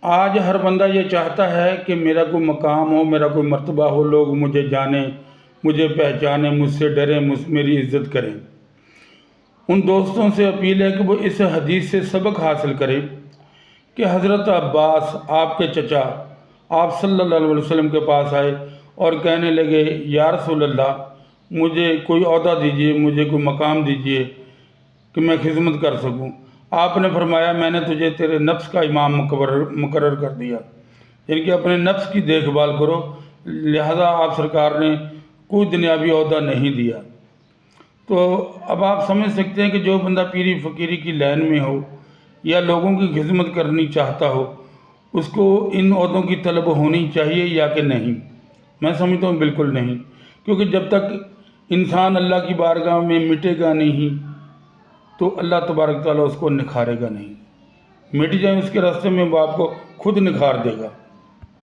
آج ہر بندہ یہ چاہتا ہے کہ میرا کوئی مقام ہو، میرا کوئی مرتبہ ہو، لوگ مجھے جانیں، مجھے پہچانیں، مجھ سے ڈریں، میری عزت کریں۔ ان دوستوں سے اپیل ہے کہ وہ اس حدیث سے سبق حاصل کریں کہ حضرت عباس آپ کے چچا آپ صلی اللہ علیہ وسلم کے پاس آئے اور کہنے لگے، یا رسول اللہ، مجھے کوئی عہدہ دیجئے، مجھے کوئی مقام دیجئے کہ میں خدمت کر سکوں۔ آپ نے فرمایا، میں نے تجھے تیرے نفس کا امام مقرر کر دیا، یعنی کہ اپنے نفس کی دیکھ بھال کرو، لہذا آپ سرکار نے کوئی دنیاوی عہدہ نہیں دیا۔ تو اب آپ سمجھ سکتے ہیں کہ جو بندہ پیری فقیری کی لائن میں ہو یا لوگوں کی خدمت کرنی چاہتا ہو، اس کو ان عہدوں کی طلب ہونی چاہیے یا کہ نہیں؟ میں سمجھتا ہوں بالکل نہیں، کیونکہ جب تک انسان اللہ کی بارگاہ میں مٹے گا نہیں تو اللہ تبارک تعالیٰ اس کو نکھارے گا نہیں۔ مٹ جائیں اس کے راستے میں، وہ آپ کو خود نکھار دے گا۔